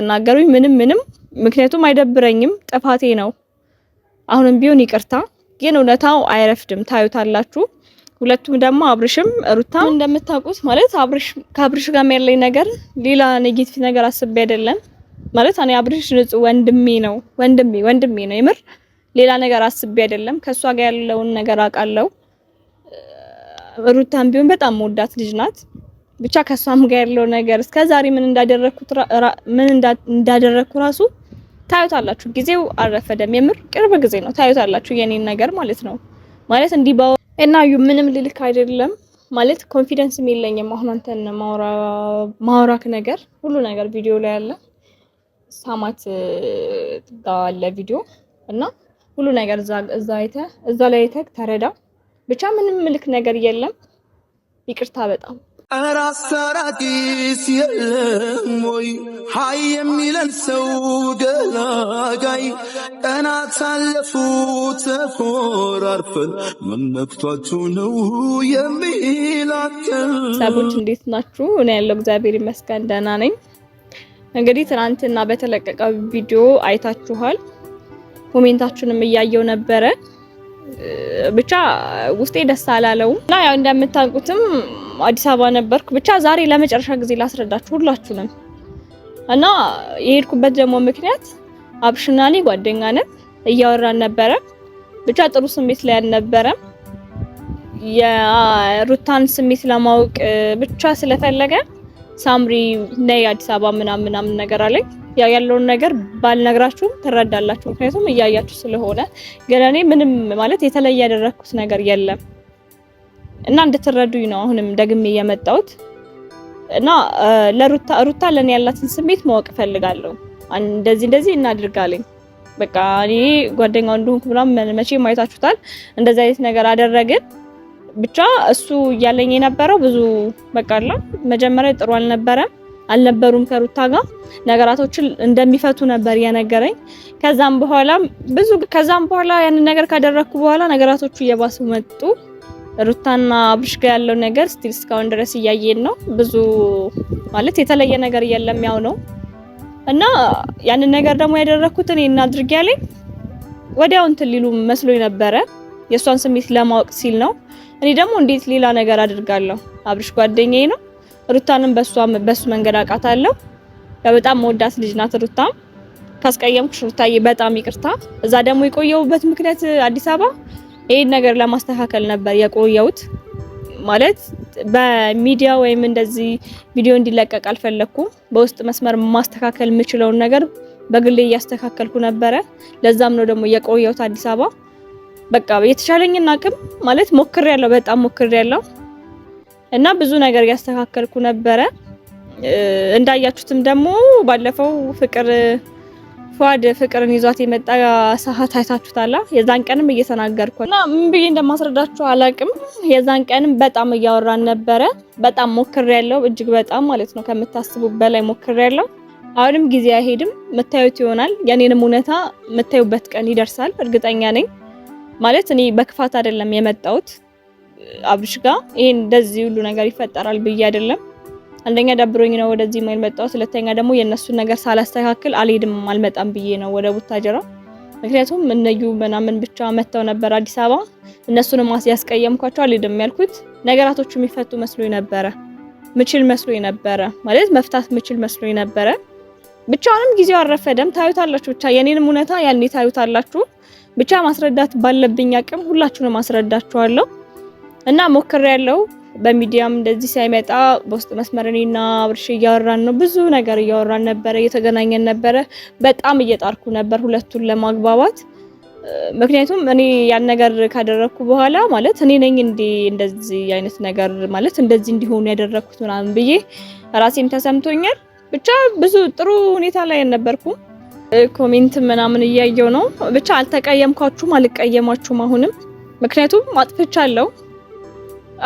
ተናገሩኝ ምንም ምክንያቱም አይደብረኝም ጥፋቴ ነው አሁንም ቢሆን ይቅርታ ግን እውነታው አይረፍድም ታዩታላችሁ ሁለቱም ደግሞ አብርሽም ሩታም እንደምታውቁት ማለት ከአብርሽ ጋር ያለኝ ነገር ሌላ ኔጌቲቭ ነገር አስቤ አይደለም ማለት እኔ አብርሽ ንጹህ ወንድሜ ነው የምር ሌላ ነገር አስቤ አይደለም ከሷ ጋር ያለውን ነገር አውቃለሁ ሩታም ቢሆን በጣም ወዳት ልጅ ናት ብቻ ከሷም ጋር ያለው ነገር እስከዛሬ ምን እንዳደረኩ ራሱ ታዩታላችሁ ጊዜው አረፈደም የምር ቅርብ ጊዜ ነው ታዩታላችሁ የኔን ነገር ማለት ነው ማለት እንዲባው እና ምንም ልልክ አይደለም ማለት ኮንፊደንስ የለኝም አሁን አንተን ማውራክ ነገር ሁሉ ነገር ቪዲዮ ላይ አለ ሳማት ጋር ቪዲዮ እና ሁሉ ነገር እዛ ላይ ተረዳ ብቻ ምንም ልክ ነገር የለም ይቅርታ በጣም አራሳራቂስ የለም ወይ ሃይ የሚለን ሰው ገላጋይ ቀናት አለፉ ተኮራርፈን መመክቷቸው ነው የሚላከን ሰዎች እንዴት ናችሁ እኔ ያለው እግዚአብሔር ይመስገን ደህና ነኝ እንግዲህ ትናንትና በተለቀቀው ቪዲዮ አይታችኋል ኮሜንታችሁንም እያየው ነበረ ብቻ ውስጤ ደስ አላለው እና ያው እንደምታውቁትም አዲስ አበባ ነበርኩ ብቻ ዛሬ ለመጨረሻ ጊዜ ላስረዳችሁ ሁላችሁንም እና የሄድኩበት ደግሞ ምክንያት አብርሽና እኔ ጓደኛ ነን እያወራን ነበረ ብቻ ጥሩ ስሜት ላይ አልነበረም የሩታን ስሜት ለማወቅ ብቻ ስለፈለገ ሳምሪ ነይ አዲስ አበባ ምናምን ነገር አለኝ ያለውን ነገር ባልነግራችሁም ትረዳላችሁ ምክንያቱም እያያችሁ ስለሆነ ግን እኔ ምንም ማለት የተለየ ያደረኩት ነገር የለም እና እንድትረዱኝ ነው አሁንም ደግሜ የመጣሁት እና ሩታ ለኔ ያላትን ስሜት ማወቅ ፈልጋለሁ እንደዚህ እናድርጋለኝ በቃ እኔ ጓደኛው እንደሆንኩ ምናምን መቼም አይታችሁታል እንደዚህ አይነት ነገር አደረግን ብቻ እሱ ያለኝ የነበረው ብዙ በቃላ መጀመሪያ ጥሩ አልነበሩም ከሩታ ጋር ነገራቶችን እንደሚፈቱ ነበር የነገረኝ ከዛም በኋላ ያንን ነገር ካደረኩ በኋላ ነገራቶቹ እየባሱ መጡ ሩታና አብርሽ ጋር ያለው ነገር ስቲል እስካሁን ድረስ እያየን ነው ብዙ ማለት የተለየ ነገር የለም ያው ነው እና ያንን ነገር ደግሞ ያደረኩት እኔ እናድርግ ያለኝ ወዲያው እንትን ሊሉ መስሎኝ ነበረ የሷን ስሜት ለማወቅ ሲል ነው እኔ ደግሞ እንዴት ሌላ ነገር አድርጋለሁ አብርሽ ጓደኛዬ ነው ሩታንም በሱ መንገድ አቃታለሁ በጣም ወዳት ልጅ ናት ሩታም ካስቀየምኩሽ ሩታዬ በጣም ይቅርታ እዛ ደግሞ የቆየውበት ምክንያት አዲስ አበባ ይሄን ነገር ለማስተካከል ነበር የቆየውት ማለት በሚዲያ ወይም እንደዚህ ቪዲዮ እንዲለቀቅ አልፈለኩም በውስጥ መስመር ማስተካከል የምችለው ነገር በግሌ ያስተካከልኩ ነበር ለዛም ነው ደግሞ የቆየውት አዲስ አበባ በቃ የተሻለኝና አቅም ማለት በጣም ሞክሬያለሁ እና ብዙ ነገር ያስተካከልኩ ነበር እንዳያችሁትም ደግሞ ባለፈው ፍቅርን ይዟት የመጣ ሰዓት አይታችሁታላ የዛን ቀንም እየተናገርኩ እና ምን ብዬ እንደማስረዳችሁ አላቅም የዛን ቀንም በጣም እያወራን ነበር በጣም ሞክሬያለሁ እጅግ በጣም ማለት ነው ከምታስቡት በላይ ሞክሬያለሁ አሁንም ጊዜ አይሄድም መታየት ይሆናል የኔንም እውነታ መታየበት ቀን ይደርሳል እርግጠኛ ነኝ ማለት እኔ በክፋት አይደለም የመጣሁት አብርሽ ጋር ይሄን እንደዚህ ሁሉ ነገር ይፈጠራል ብዬ አይደለም አንደኛ ደብሮኝ ነው ወደዚህ ማይል መጣሁት ሁለተኛ ደግሞ የነሱን ነገር ሳላስተካክል አልመጣም ብዬ ነው ወደ ቡታጀራ ምክንያቱም እነዩ ምናምን ብቻ መተው ነበር አዲስ አበባ እነሱንም ያስቀየምኳቸው አልሄድም ያልኩት ነገራቶቹ የሚፈቱ መስሎኝ ነበር ማለት መፍታት ምችል መስሎኝ ነበር ብቻውንም ጊዜው አረፈደም ታዩታላችሁ ብቻ የኔንም እውነታ ያኔ ታዩታላችሁ ብቻ ማስረዳት ባለብኝ አቅም ሁላችሁንም ማስረዳችኋለሁ እና ሞክሬያለሁ በሚዲያም እንደዚህ ሳይመጣ በውስጥ መስመርኔና አብርሽ እያወራን ነው ብዙ ነገር እያወራን ነበር እየተገናኘን ነበር በጣም እየጣርኩ ነበር ሁለቱን ለማግባባት ምክንያቱም እኔ ያን ነገር ካደረኩ በኋላ ማለት እኔ ነኝ እንደዚህ አይነት ነገር ማለት እንደዚህ እንዲሆን ያደረኩት ምናምን ብዬ ራሴም ተሰምቶኛል ብቻ ብዙ ጥሩ ሁኔታ ላይ ነበርኩ ኮሜንት ምናምን እያየው ነው ብቻ አልተቀየምኳችሁም አልቀየማችሁም አሁንም ምክንያቱም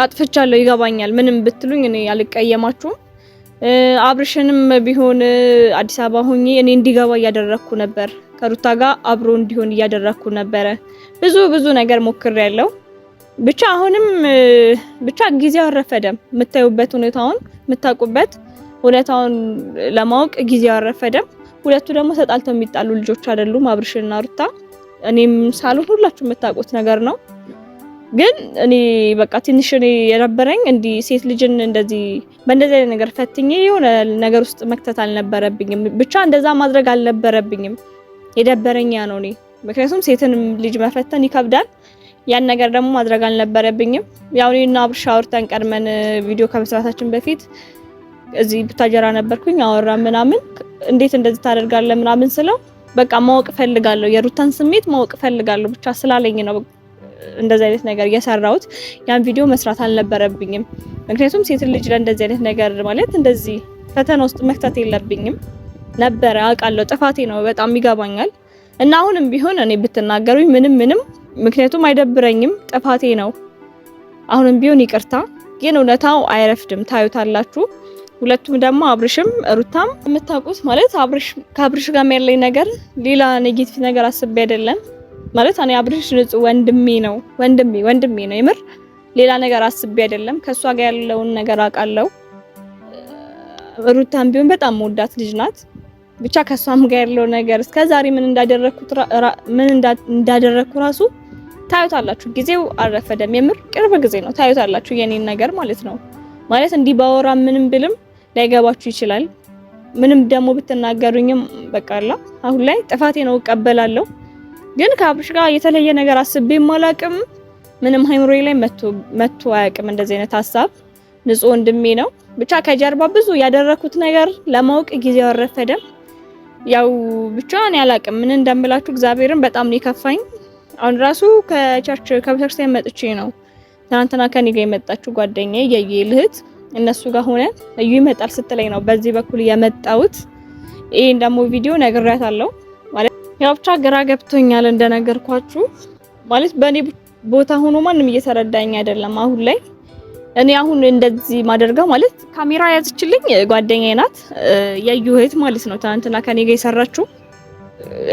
አጥፍቻለሁ ይገባኛል ምንም ብትሉኝ እኔ አልቀየማችሁም አብርሽንም ቢሆን አዲስ አበባ ሆኜ እኔ እንዲገባ ያደረኩ ነበር ከሩታ ጋር አብሮ እንዲሆን ያደረኩ ነበር ብዙ ነገር ሞክሬያለሁ ብቻ አሁንም ብቻ ጊዜው አረፈደም የምታዩበት ሁኔታውን የምታቁበት ሁኔታውን ለማወቅ ጊዜው አረፈደም ሁለቱ ደግሞ ተጣልተው የሚጣሉ ልጆች አይደሉም አብርሽና ሩታ። እኔም ሳልሆን ሁላችሁም የምታውቁት ነገር ነው። ግን እኔ በቃ ትንሽ እኔ የነበረኝ እንዲ ሴት ልጅን እንደዚህ በእንደዚህ አይነት ነገር ፈትኜ የሆነ ነገር ውስጥ መክተት አልነበረብኝም። ብቻ እንደዛ ማድረግ አልነበረብኝም። የደበረኝ ያ ነው። እኔ ምክንያቱም ሴትን ልጅ መፈተን ይከብዳል። ያን ነገር ደግሞ ማድረግ አልነበረብኝም። ያው እኔና አብርሽ አውርተን ቀድመን ቪዲዮ ከመስራታችን በፊት እዚህ ቡታጀራ ነበርኩኝ። አወራ ምናምን እንዴት እንደዚህ ታደርጋለህ ምናምን ስለው በቃ ማወቅ ፈልጋለሁ፣ የሩታን ስሜት ማወቅ ፈልጋለሁ ብቻ ስላለኝ ነው እንደዚህ አይነት ነገር የሰራሁት። ያን ቪዲዮ መስራት አልነበረብኝም። ምክንያቱም ሴት ልጅ ለእንደዚህ አይነት ነገር ማለት እንደዚህ ፈተና ውስጥ መክተት የለብኝም ነበር። አውቃለሁ፣ ጥፋቴ ነው፣ በጣም ይገባኛል። እና አሁንም ቢሆን እኔ ብትናገሩኝ ምንም ምክንያቱም አይደብረኝም፣ ጥፋቴ ነው። አሁንም ቢሆን ይቅርታ። ግን እውነታው አይረፍድም፣ ታዩታላችሁ። ሁለቱም ደግሞ አብርሽም ሩታም የምታውቁት ማለት ከአብርሽ ጋር ያለኝ ነገር ሌላ ኔጌቲቭ ነገር አስቤ አይደለም። ማለት እኔ አብርሽ ንጹህ ወንድሜ ነው፣ ወንድሜ ነው የምር ሌላ ነገር አስቤ አይደለም። ከሷ ጋር ያለውን ነገር አውቃለሁ። ሩታም ቢሆን በጣም ወዳት ልጅ ናት። ብቻ ከሷም ጋር ያለው ነገር እስከዛሬ ምን እንዳደረኩ ራሱ ታዩታላችሁ። ጊዜው አልረፈደም፣ የምር ቅርብ ጊዜ ነው። ታዩታላችሁ የኔን ነገር ማለት ነው። ማለት እንዲህ ባወራ ምንም ብልም ላይገባችሁ ይችላል። ምንም ደግሞ ብትናገሩኝም በቃላ አሁን ላይ ጥፋቴ ነው እቀበላለሁ። ግን ከአብርሽ ጋር የተለየ ነገር አስቤም አላቅም። ምንም ሃይምሮዬ ላይ መጥቶ አያውቅም እንደዚህ አይነት ሀሳብ። ንጹህ ወንድሜ ነው። ብቻ ከጀርባ ብዙ ያደረኩት ነገር ለማወቅ ጊዜው አልረፈደም። ያው ብቻ እኔ አላቅም ምን እንደምላችሁ። እግዚአብሔርን በጣም ነው የከፋኝ። አሁን ራሱ ከቤተክርስቲያን መጥቼ ነው ትናንትና ከኔ ጋር የመጣችው ጓደኛዬ የይልህት እነሱ ጋር ሆነን እዩ ይመጣል ስትለኝ ነው በዚህ በኩል የመጣሁት። ይሄን ደግሞ ቪዲዮ ነግሬያታለሁ። ማለት ያው ብቻ ግራ ገብቶኛል እንደነገርኳችሁ። ማለት በእኔ ቦታ ሆኖ ማንም እየተረዳኝ አይደለም አሁን ላይ። እኔ አሁን እንደዚህ ማደርገው ማለት ካሜራ ያዝችልኝ ጓደኛዬ ናት፣ የዩ እህት ማለት ነው። ትናንትና ከኔ ጋር የሰራችው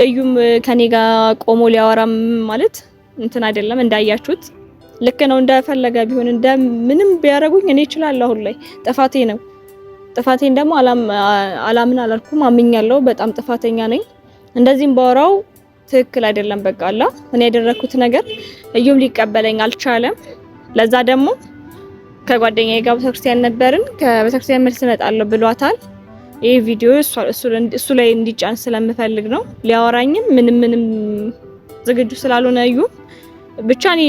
እዩም ከኔ ጋር ቆሞ ሊያወራም ማለት እንትን አይደለም እንዳያችሁት። ልክ ነው፣ እንደፈለገ ቢሆን እንደምንም ቢያረጉኝ እኔ እችላለሁ። አሁን ላይ ጥፋቴ ነው። ጥፋቴን ደግሞ አላምን አላልኩም፣ አምኛለሁ። በጣም ጥፋተኛ ነኝ። እንደዚህም ባወራው ትክክል አይደለም። በቃ አላ እኔ ያደረኩት ነገር እዩም ሊቀበለኝ አልቻለም። ለዛ ደግሞ ከጓደኛዬ ጋር ቤተክርስቲያን ነበርን። ከቤተክርስቲያን መልስ እመጣለሁ ብሏታል። ይሄ ቪዲዮ እሱ ላይ እንዲጫን ስለምፈልግ ነው። ሊያወራኝም ምንም ዝግጁ ስላልሆነ እዩ ብቻ እኔ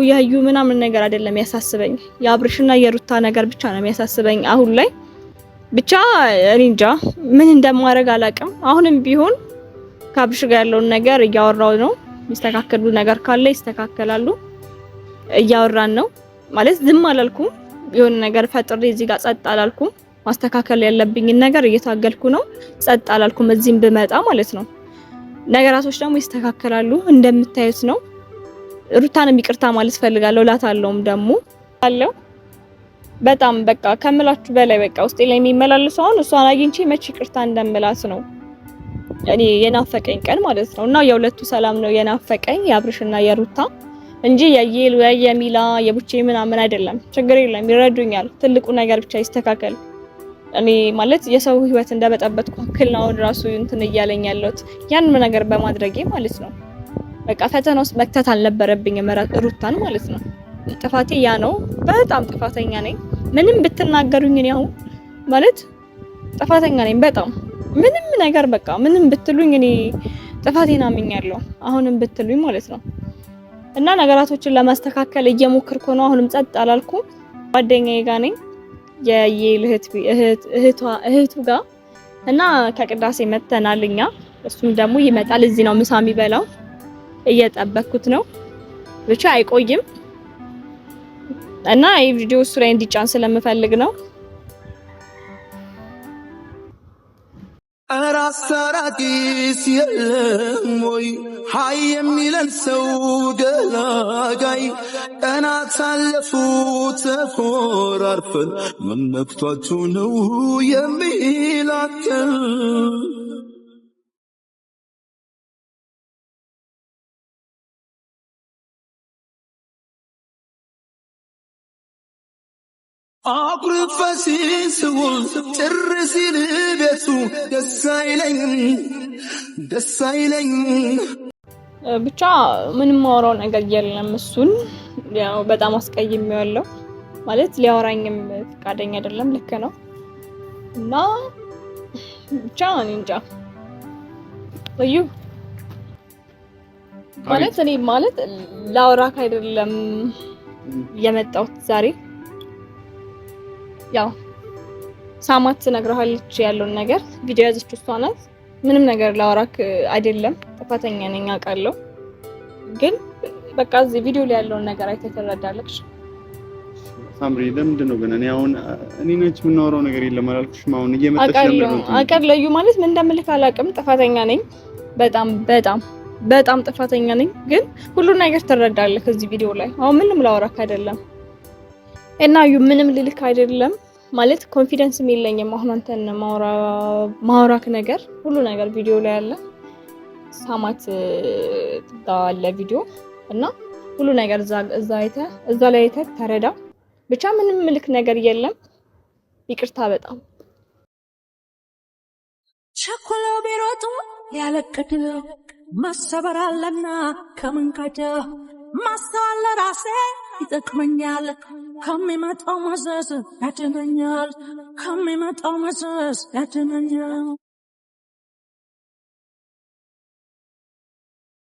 የዩ ምናምን ነገር አይደለም ያሳስበኝ፣ የአብርሽና የሩታ ነገር ብቻ ነው የሚያሳስበኝ አሁን ላይ። ብቻ እኔ እንጃ ምን እንደማደርግ አላውቅም። አሁንም ቢሆን ከአብርሽ ጋር ያለውን ነገር እያወራው ነው። የሚስተካከሉ ነገር ካለ ይስተካከላሉ። እያወራን ነው ማለት ዝም አላልኩም። የሆነ ነገር ፈጥሬ እዚህ ጋር ጸጥ አላልኩም። ማስተካከል ያለብኝን ነገር እየታገልኩ ነው። ጸጥ አላልኩም እዚህም ብመጣ ማለት ነው። ነገራቶች ደግሞ ይስተካከላሉ እንደምታዩት ነው። ሩታንም ይቅርታ ማለት ፈልጋለሁ ላታለውም ደግሞ አለው። በጣም በቃ ከምላችሁ በላይ በቃ ውስጤ ላይ የሚመላለሰው አሁን እሷን አግኝቼ መቼ ይቅርታ እንደምላት ነው እኔ የናፈቀኝ ቀን ማለት ነው። እና የሁለቱ ሰላም ነው የናፈቀኝ የአብርሽና የሩታ እንጂ የየሉ የሚላ የቡቼ ምናምን አይደለም። ችግር የለም ይረዱኛል። ትልቁ ነገር ብቻ ይስተካከል። እኔ ማለት የሰው ህይወት እንደበጠበጥኩ አክል ነው ራሱ እንትን እያለኝ ያለሁት ያን ነገር በማድረጌ ማለት ነው። በቃ ፈተና ውስጥ መክተት አልነበረብኝም ሩታን ማለት ነው። ጥፋቴ ያ ነው። በጣም ጥፋተኛ ነኝ። ምንም ብትናገሩኝ እኔ አሁን ማለት ጥፋተኛ ነኝ በጣም ምንም ነገር በቃ ምንም ብትሉኝ እኔ ጥፋቴን አምኛለሁ አሁንም ብትሉኝ ማለት ነው። እና ነገራቶችን ለማስተካከል እየሞከርኩ ነው። አሁንም ጸጥ አላልኩም። ጓደኛዬ ጋር ነኝ እህቱ ጋር እና ከቅዳሴ መተናል እኛ። እሱም ደግሞ ይመጣል። እዚህ ነው ምሳ የሚበላው። እየጠበኩት ነው። ብቻ አይቆይም እና ይሄ ቪዲዮ እሱ ላይ እንዲጫን ስለምፈልግ ነው። አራሳራቂስ የለም ወይ ሃይ የሚለን ሰው ገላጋይ ቀናት አለፉ ተኮራርፈን ምን ነክቷችሁ ነው የሚላከን አኩርፈሲን ስውል ጭር ሲል ቤቱ ደስ አይለኝ ብቻ ምንም ማውራው ነገር የለም። እሱን ያው በጣም አስቀይሜዋለሁ ማለት ሊያወራኝም ፈቃደኛ አይደለም። ልክ ነው እና ብቻ እኔ እንጃ እዩ ማለት እኔ ማለት ላውራክ አይደለም የመጣሁት ዛሬ። ያው ሳማት ትነግረሃለች ያለውን ነገር ቪዲዮ ያዘች እሷ ናት። ምንም ነገር ላውራክ አይደለም፣ ጥፋተኛ ነኝ አውቃለሁ። ግን በቃ እዚህ ቪዲዮ ላይ ያለውን ነገር አይተህ ትረዳለች። ሳምሪ ለምንድን ነው ግን እኔ ነች የምናወራው ነገር የለም አላልኩሽም? አሁን እየመጣች ለምን አቀለዩ ማለት ምን እንደምልህ አላውቅም። ጥፋተኛ ነኝ፣ በጣም ጥፋተኛ ነኝ። ግን ሁሉ ነገር ትረዳለህ እዚህ ቪዲዮ ላይ። አሁን ምንም ላወራክ አይደለም እና ምንም ልልክ አይደለም ማለት ኮንፊደንስ የለኝም። አሁን አንተን ማውራክ ነገር ሁሉ ነገር ቪዲዮ ላይ አለ። ሳማት ታለ ቪዲዮ እና ሁሉ ነገር እዛ ላይ አይተህ ተረዳ። ብቻ ምንም ምልክ ነገር የለም። ይቅርታ በጣም ቸኮሎ ቢሮጡ ያለቅድ ማሰበር አለና ከመንካደ ማስተዋል ለራሴ ይጠቅመኛል። ከሚመጣው መዘዝ ያድነኛል።